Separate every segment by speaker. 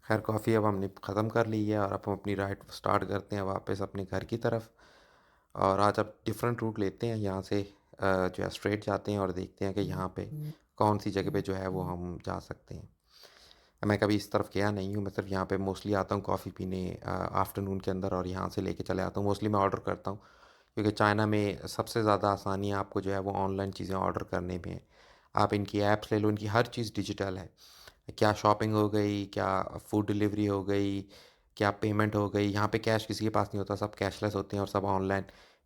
Speaker 1: खैर कॉफ़ी अब हमने ख़त्म कर ली है और अब हम अपनी राइड स्टार्ट करते हैं वापस अपने घर की तरफ। और आज अब डिफरेंट रूट लेते हैं यहाँ से, जो है स्ट्रेट जाते हैं और देखते हैं कि यहाँ पे कौन सी जगह पे जो है वो हम जा सकते हैं। मैं कभी इस तरफ गया नहीं हूँ, मैं सिर्फ यहाँ पे मोस्टली आता हूँ कॉफ़ी पीने आफ्टरनून के अंदर, और यहाँ से लेके चले आता हूँ। मोस्टली मैं ऑर्डर करता हूँ क्योंकि चाइना में सबसे ज़्यादा आसानी आपको जो है वो ऑनलाइन चीज़ें ऑर्डर करने में है। आप इनकी ऐप्स ले लो, इनकी हर चीज़ डिजिटल है। क्या शॉपिंग हो गई, क्या फूड डिलीवरी हो गई, क्या पेमेंट हो गई, यहाँ पे कैश किसी के पास नहीं होता, सब कैशलेस होते हैं और सब ऑनलाइन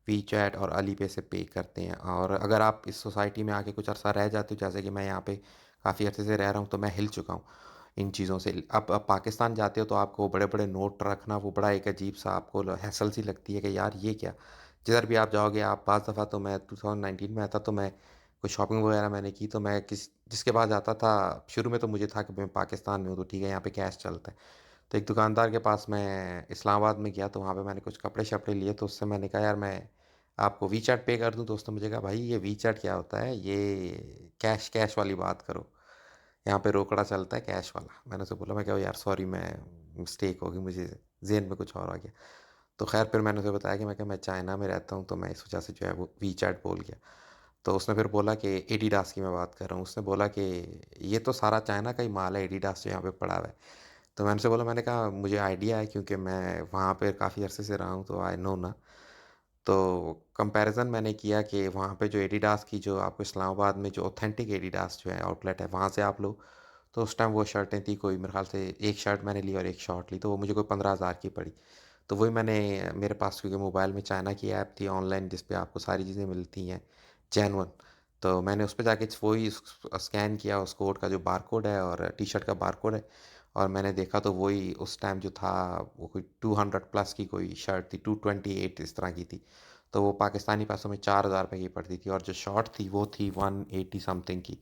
Speaker 1: वी चैट और अली पे से पे करते हैं। और अगर आप इस सोसाइटी में आके कुछ अरसा रह जाते हो, जैसे कि मैं यहाँ पे काफ़ी अरसे से रह रहा हूँ, तो मैं हिल चुका हूँ इन चीज़ों से। अब पाकिस्तान जाते हो तो आपको बड़े बड़े नोट रखना वो बड़ा एक अजीब सा आपको हैसल सी लगती है कि यार ये क्या। जिधर भी आप जाओगे, आप बाज़ दफ़ा, तो मैं 2019 में आता तो मैं कोई शॉपिंग वगैरह मैंने की, तो मैं जिसके पास जाता था, शुरू में तो मुझे था कि मैं पाकिस्तान में हूँ तो ठीक है यहाँ पे कैश चलता है। तो एक दुकानदार के पास मैं इस्लामाबाद में गया, तो वहाँ पे मैंने कुछ कपड़े शपड़े लिए, तो उससे मैंने कहा यार मैं आपको वी चैट पे कर दूँ। तो उसने मुझे कहा भाई ये वी चैट क्या होता है, ये कैश कैश वाली बात करो, यहाँ पे रोकड़ा चलता है कैश वाला। मैंने उसे बोला, मैं क्या यार सॉरी, मैं मिस्टेक होगी, मुझे जेहन में कुछ और आ गया। तो खैर फिर मैंने उसे बताया कि मैं चाइना में रहता हूँ, तो मैं इस वजह से जो है वो वी चैट बोल गया। तो उसने फिर बोला कि एडिडास की मैं बात कर रहा हूँ। उसने बोला कि ये तो सारा चाइना का ही माल है, एडिडास जो यहाँ पे पड़ा हुआ है। तो मैंने उनसे बोला, मैंने कहा मुझे आइडिया है क्योंकि मैं वहाँ पे काफ़ी अरसे से रहा हूँ, तो आई नो ना। तो कंपैरिज़न मैंने किया कि वहाँ पे जो एडिडास की, जो आपको इस्लामाबाद में जो ऑथेंटिक एडिडास जो है आउटलेट है, वहाँ से आप लो। तो उस टाइम वो शर्टें थी कोई, मेरे ख़्याल से एक शर्ट मैंने ली और एक शॉर्ट ली, तो वो मुझे कोई 15,000 की पड़ी। तो वही मैंने, मेरे पास क्योंकि मोबाइल में चाइना की ऐप थी ऑनलाइन जिस पे आपको सारी चीज़ें मिलती हैं जेन्युइन। तो मैंने उस पे जाके वही स्कैन किया उस कोड का जो बारकोड है, और टी-शर्ट का बारकोड है, और मैंने देखा तो वही उस टाइम जो था, वो कोई 200 प्लस की कोई शर्ट थी, 228 इस तरह की थी। तो वो पाकिस्तानी पैसों में 4,000 रुपए की पड़ती थी, और जो शॉर्ट थी वो थी 180 समथिंग की,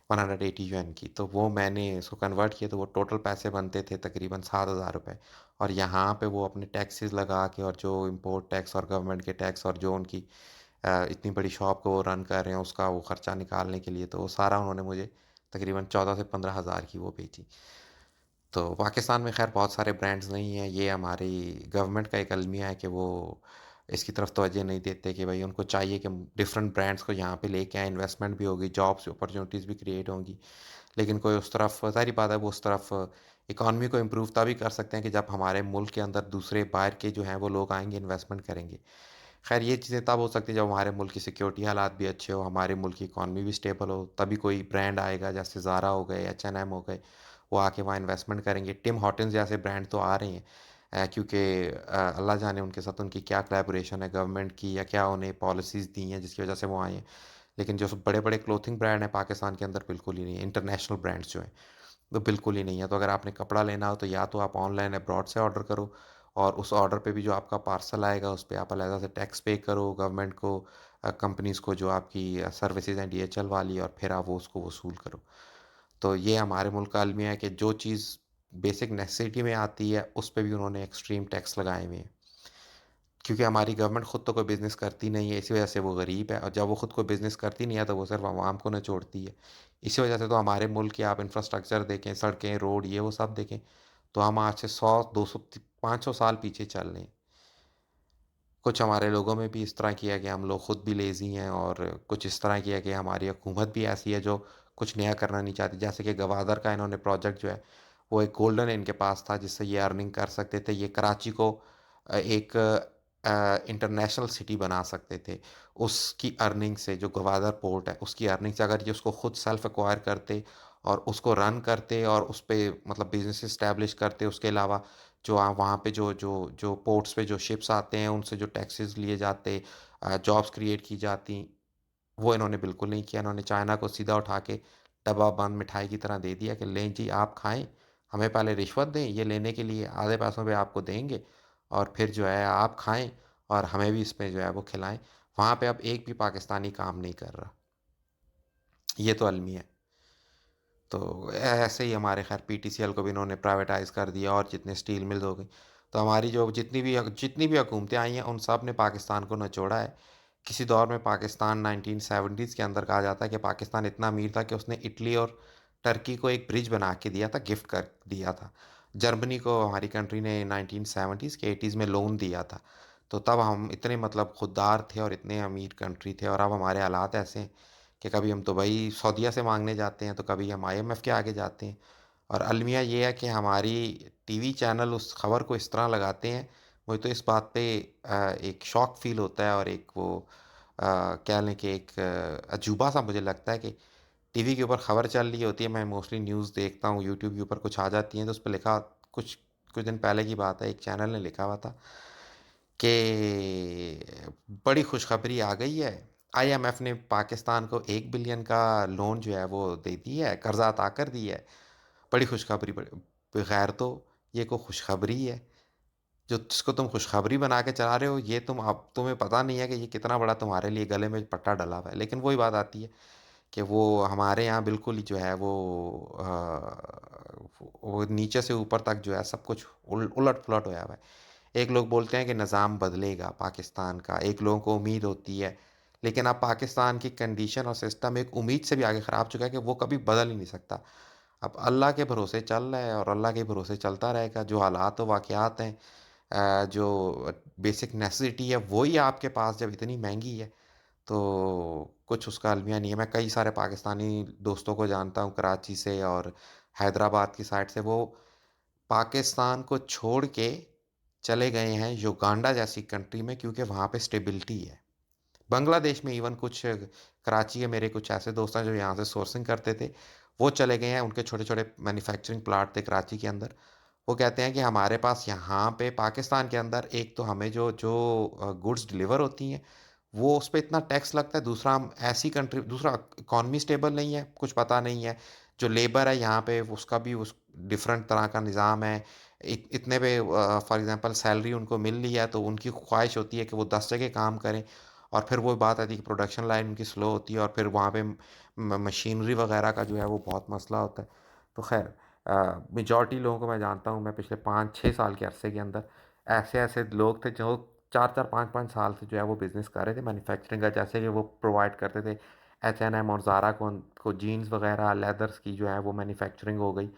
Speaker 1: 180 yuan की। तो वो मैंने इसको कन्वर्ट किया तो वो टोटल पैसे बनते थे तकरीबन 7,000 रुपए। और यहाँ पे वो अपने टैक्सेस लगा के, और जो इम्पोर्ट टैक्स और गवर्नमेंट के टैक्स, और जो उनकी इतनी बड़ी शॉप को वो रन कर रहे हैं उसका वो खर्चा निकालने के लिए, तो वो सारा उन्होंने मुझे तकरीबन 14 से 15,000 की वो बेची। तो पाकिस्तान में खैर बहुत सारे ब्रांड्स नहीं हैं, ये हमारी गवर्नमेंट का एक अलमिया है कि वो इसकी तरफ तवज्जो नहीं देते, कि भाई उनको चाहिए कि डिफरेंट ब्रांड्स को यहाँ पे लेके आए, इन्वेस्टमेंट भी होगी, जॉब्स अपॉर्चुनिटीज़ भी क्रिएट होंगी। लेकिन कोई उस तरफ, ज़ाहिर बात है वो उस तरफ इकॉनमी को इम्प्रूव तभी कर सकते हैं कि जब हमारे मुल्क के अंदर दूसरे बाहर के जो हैं वो लोग आएंगे, इन्वेस्टमेंट करेंगे। खैर ये चीज़ें तब हो सकती है जब हमारे मुल्क की सिक्योरिटी हालात भी अच्छे हो, हमारे मुल्क की इकॉनमी भी स्टेबल हो, तभी कोई ब्रांड आएगा, जैसे ज़ारा हो गए, H&M हो गए, वो आके वहाँ इन्वेस्टमेंट करेंगे। टिम हॉर्टन्स जैसे ब्रांड तो आ रहे हैं, क्योंकि अल्लाह जाने उनके साथ उनकी क्या कोलैबोरेशन है गवर्नमेंट की, या क्या उन्हें पॉलिसीज़ दी हैं जिसकी वजह से वो आए हैं। लेकिन जो बड़े बड़े क्लोथिंग ब्रांड हैं पाकिस्तान के अंदर, बिल्कुल ही नहीं है। इंटरनेशनल ब्रांड्स जो हैं तो बिल्कुल ही नहीं है। तो अगर आपने कपड़ा लेना हो तो या तो आप ऑनलाइन अब्रॉड से ऑर्डर करो, और उस ऑर्डर पे भी जो आपका पार्सल आएगा उस पे आप अलग से टैक्स पे करो गवर्नमेंट को, कंपनीज़ को जो आपकी सर्विसेज हैं DHL वाली, और फिर आप वो उसको वसूल करो। तो ये हमारे मुल्क का अलमिया है कि जो चीज़ बेसिक नेसेसिटी में आती है उस पे भी उन्होंने एक्सट्रीम टैक्स लगाए हुए हैं। क्योंकि हमारी गवर्नमेंट खुद तो कोई बिज़नेस करती नहीं है, इसी वजह से वो गरीब है, और जब वो खुद कोई बिज़नेस करती नहीं है तो वो सिर्फ आवाम को निचोड़ती है। इसी वजह से तो हमारे मुल्क की आप इंफ्रास्ट्रक्चर देखें, सड़कें, रोड, ये वो सब देखें, तो हम आज से 100 200 500 साल पीछे चल रहे हैं। कुछ हमारे लोगों में भी इस तरह की है कि हम लोग खुद भी लेज़ी हैं, और कुछ इस तरह की है कि हमारी हुकूमत भी ऐसी है जो कुछ नया करना नहीं चाहती। जैसे कि गवादर का इन्होंने प्रोजेक्ट जो है, वो एक गोल्डन इनके पास था जिससे ये अर्निंग कर सकते थे। ये कराची को एक इंटरनेशनल सिटी बना सकते थे। उसकी अर्निंग से, जो गवादर पोर्ट है उसकी अर्निंग से, अगर ये उसको खुद सेल्फ एक्वायर करते और उसको रन करते और उस पे मतलब बिज़नेस इस्टेब्लिश करते, उसके अलावा जो वहाँ पे जो पोर्ट्स पे जो शिप्स आते हैं उनसे जो टैक्सेस लिए जाते, जॉब्स क्रिएट की जाती, वो इन्होंने बिल्कुल नहीं किया। इन्होंने चाइना को सीधा उठा के डब्बा बंद मिठाई की तरह दे दिया कि लें जी आप खाएं, हमें पहले रिश्वत दें, ये लेने के लिए आधे पैसों पे आपको देंगे, और फिर जो है आप खाएं और हमें भी इसमें जो है वो खिलाएं। वहाँ पे अब एक भी पाकिस्तानी काम नहीं कर रहा। ये तो अलमी है। तो ऐसे ही हमारे खैर PTCL को भी इन्होंने प्राइवेटाइज़ कर दिया, और जितने स्टील मिल्स हो गई। तो हमारी जो जितनी भी हुकूमतें आई हैं उन सब ने पाकिस्तान को निचोड़ा है। किसी दौर में पाकिस्तान 1970s के अंदर कहा जाता है कि पाकिस्तान इतना अमीर था कि उसने इटली और टर्की को एक ब्रिज बना के दिया था, गिफ्ट कर दिया था। जर्मनी को हमारी कंट्री ने 1970s के 80s में लोन दिया था। तो तब हम इतने मतलब खुददार थे और इतने अमीर कंट्री थे, और अब हमारे हालात ऐसे हैं कि कभी हम दुबई, सऊदीया से माँगने जाते हैं, तो कभी हम आईएमएफ के आगे जाते हैं। और अलमिया ये है कि हमारी टीवी चैनल उस खबर को इस तरह लगाते हैं, मुझे तो इस बात पे एक शौक फ़ील होता है, और एक वो कह लें कि एक अजूबा सा मुझे लगता है कि टीवी के ऊपर खबर चल रही होती है, मैं मोस्टली न्यूज़ देखता हूँ, यूट्यूब के ऊपर कुछ आ जाती हैं, तो उस पे लिखा, कुछ कुछ दिन पहले की बात है, एक चैनल ने लिखा हुआ था कि बड़ी खुशखबरी आ गई है, आईएमएफ ने पाकिस्तान को 1 बिलियन का लोन जो है वो दे दी है, कर्जा अता कर दी है। बड़ी खुशखबरी, बगैर तो ये कोई खुशखबरी है, जो जिसको तुम खुशखबरी बना के चला रहे हो, ये अब तुम्हें पता नहीं है कि ये कितना बड़ा तुम्हारे लिए गले में पट्टा डला हुआ है। लेकिन वही बात आती है कि वो हमारे यहाँ बिल्कुल ही जो है वो वो नीचे से ऊपर तक जो है सब कुछ उलट पुलट होया हुआ है। एक लोग बोलते हैं कि निज़ाम बदलेगा पाकिस्तान का, एक लोगों को उम्मीद होती है, लेकिन अब पाकिस्तान की कंडीशन और सिस्टम एक उम्मीद से भी आगे ख़राब चुका है कि वो कभी बदल ही नहीं सकता। अब अल्लाह के भरोसे चल रहा है और अल्लाह के भरोसे चलता रहेगा। जो हालात व वाक़यात हैं, जो बेसिक नेसेसिटी है, वही आपके पास जब इतनी महंगी है, तो कुछ उसका अलमिया नहीं है। मैं कई सारे पाकिस्तानी दोस्तों को जानता हूँ कराची से और हैदराबाद की साइड से, वो पाकिस्तान को छोड़ के चले गए हैं युगांडा जैसी कंट्री में, क्योंकि वहाँ पे स्टेबिलिटी है। बांग्लादेश में इवन कुछ, कराची के मेरे कुछ ऐसे दोस्त हैं जो यहाँ से सोर्सिंग करते थे, वो चले गए हैं, उनके छोटे-छोटे मैन्युफैक्चरिंग प्लांट थे कराची के अंदर। वो कहते हैं कि हमारे पास यहाँ पे पाकिस्तान के अंदर एक तो हमें जो जो गुड्स डिलीवर होती हैं, वो उस पे इतना टैक्स लगता है, दूसरा हम ऐसी कंट्री, दूसरा इकॉनमी स्टेबल नहीं है, कुछ पता नहीं है। जो लेबर है यहाँ पे उसका भी उस डिफरेंट तरह का निज़ाम है। इतने पे फॉर एग्ज़ाम्पल सैलरी उनको मिल रही है, तो उनकी ख्वाहिश होती है कि वो 10 जगह काम करें, और फिर वो बात आती है कि प्रोडक्शन लाइन उनकी स्लो होती है, और फिर वहाँ पे मशीनरी वगैरह का जो है वो बहुत मसला होता है। तो खैर, मेजॉरिटी लोगों को मैं जानता हूँ, मैं पिछले 5-6 साल के अरसे के अंदर ऐसे-ऐसे लोग थे जो 4-4 5-5 साल से जो है वो बिज़नेस कर रहे थे मैन्युफैक्चरिंग का, जैसे कि वो प्रोवाइड करते थे एच&एम और ज़ारा को जीन्स वगैरह, लेदर्स की जो है वो मैन्युफैक्चरिंग हो गई।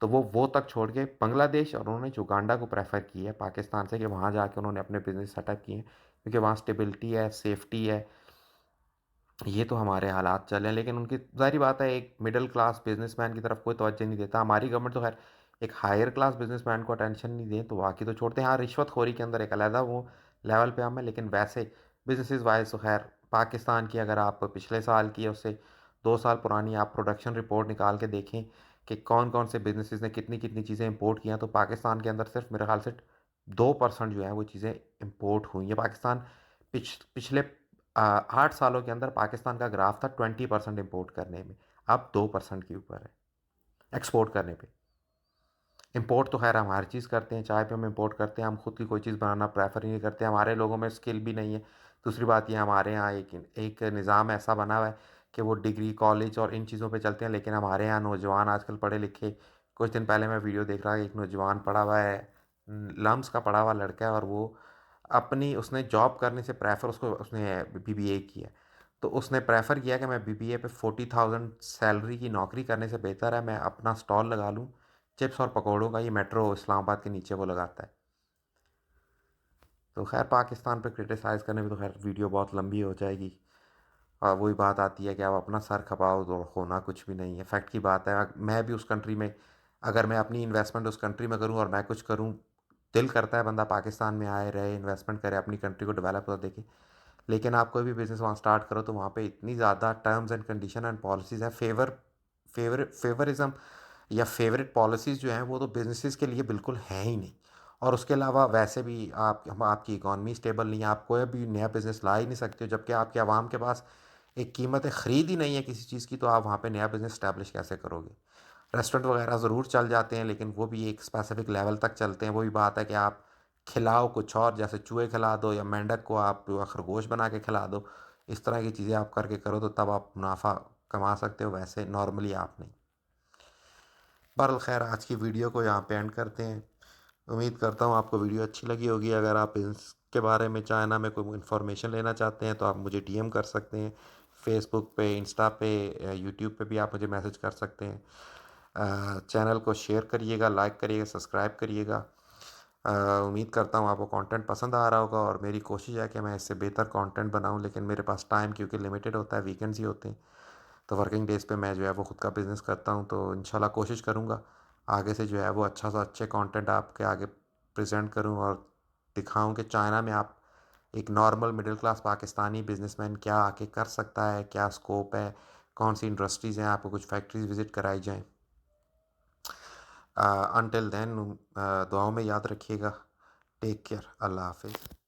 Speaker 1: तो वो तक छोड़ के बांग्लादेश, और उन्होंने युगांडा को प्रेफ़र किया है पाकिस्तान से, कि वहाँ जाके उन्होंने अपने बिज़नेस सेटअप किए हैं, क्योंकि वहाँ स्टेबिलिटी है, सेफ्टी है। ये तो हमारे हालात चल रहे हैं, लेकिन उनकी ज़ाहिर बात है, एक मिडल क्लास बिजनेसमैन की तरफ कोई तवज्जो नहीं देता। हमारी गवर्नमेंट तो खैर एक हायर क्लास बिजनेसमैन को अटेंशन नहीं दें, तो बाकी तो छोड़ते हैं। हाँ, रिश्वतखोरी के अंदर एक अलहदा वो लेवल पे हम हैं, लेकिन वैसे बिजनेसेस वाइज तो खैर पाकिस्तान की, अगर आप पिछले साल की या उससे 2 साल पुरानी आप प्रोडक्शन रिपोर्ट निकाल के देखें कि कौन कौन से बिजनेसेस ने कितनी कितनी चीज़ें इम्पोर्ट की हैं, तो पाकिस्तान के अंदर सिर्फ मेरे ख्याल से 2% जो है वो चीज़ें इम्पोर्ट हुई हैं। पाकिस्तान पिछले 8 सालों के अंदर पाकिस्तान का ग्राफ था 20% इम्पोर्ट करने में, अब 2% के ऊपर है एक्सपोर्ट करने पे। इम्पोर्ट तो खैर हम हर चीज़ करते हैं, चाय पे हम इम्पोर्ट करते हैं, हम खुद की कोई चीज़ बनाना प्रेफर ही नहीं करते, हमारे लोगों में स्किल भी नहीं है। दूसरी बात ये, हमारे यहाँ एक एक निज़ाम ऐसा बना हुआ है कि वो डिग्री कॉलेज और इन चीज़ों पे चलते हैं, लेकिन हमारे यहाँ नौजवान आजकल पढ़े लिखे, कुछ दिन पहले मैं वीडियो देख रहा, एक नौजवान पढ़ा हुआ है, लम्स का पढ़ा हुआ लड़का है, और वो अपनी, उसने जॉब करने से प्रेफर, उसको उसने बीबीए किया, तो उसने प्रेफर किया कि मैं बीबीए पे 40,000 सैलरी की नौकरी करने से बेहतर है मैं अपना स्टॉल लगा लूँ चिप्स और पकौड़ों का। ये मेट्रो इस्लामाबाद के नीचे वो लगाता है। तो खैर, पाकिस्तान पे क्रिटिसाइज़ करने में तो खैर वीडियो बहुत लंबी हो जाएगी, और वही बात आती है कि आप अपना सर खपाओ तो होना कुछ भी नहीं है। फैक्ट की बात है, मैं भी उस कंट्री में, अगर मैं अपनी इन्वेस्टमेंट उस कंट्री में करूँ और मैं कुछ करूँ, दिल करता है बंदा पाकिस्तान में आए, रहे, इन्वेस्टमेंट करे, अपनी कंट्री को डेवलप होता देखे। लेकिन आप कोई भी बिज़नेस वहाँ स्टार्ट करो, तो वहाँ पे इतनी ज़्यादा terms and condition and policies हैं, फेवरिज़्म या फेवरेट पॉलिसीज़ जो हैं, वो तो बिज़नेसेस के लिए बिल्कुल हैं ही नहीं। और उसके अलावा वैसे भी आपकी इकॉनमी स्टेबल नहीं है, आप कोई भी नया बिज़नेस ला ही नहीं सकते हो, जबकि आपके आवाम के पास एक कीमत ख़रीद ही नहीं है किसी चीज़ की, तो आप वहाँ पे नया बिज़नेस इस्टेब्लिश कैसे करोगे? रेस्टोरेंट वगैरह ज़रूर चल जाते हैं, लेकिन वो भी एक स्पेसिफ़िक लेवल तक चलते हैं। वही बात है कि आप खिलाओ कुछ और, जैसे चूहे खिला दो या मेंढक को आप खरगोश बना के खिला दो, इस तरह की चीज़ें आप करके करो, तो तब आप मुनाफ़ा कमा सकते हो, वैसे नॉर्मली आप नहीं। बहरहाल खैर, आज की वीडियो को यहाँ पे एंड करते हैं। उम्मीद करता हूँ आपको वीडियो अच्छी लगी होगी। अगर आप इसके बारे में चाइना में कोई इन्फॉर्मेशन लेना चाहते हैं, तो आप मुझे डीएम कर सकते हैं, फेसबुक पे, इंस्टा पे, यूट्यूब पे भी आप मुझे मैसेज कर सकते हैं। चैनल को शेयर करिएगा, लाइक करिएगा, सब्सक्राइब करिएगा। अ, उम्मीद करता हूँ आपको कंटेंट पसंद आ रहा होगा और मेरी कोशिश है कि मैं इससे बेहतर कंटेंट बनाऊँ, लेकिन मेरे पास टाइम क्योंकि लिमिटेड होता है, वीकेंड्स ही होते हैं। तो वर्किंग डेज़ पे मैं जो है वो खुद का बिज़नेस करता हूँ, तो इंशाल्लाह कोशिश करूँगा आगे से जो है वो अच्छा से अच्छे कंटेंट आपके आगे प्रेज़ेंट करूँ और दिखाऊँ कि चाइना में आप एक normal middle class Pakistani businessman क्या आके कर सकता है, क्या स्कोप है, कौन-सी इंडस्ट्रीज़ हैं, आपको कुछ फैक्ट्रीज़ विज़िट कराई जाएँ। अंटिल देन दुआओं में याद रखिएगा। Take care. अल्लाह हाफ़िज़।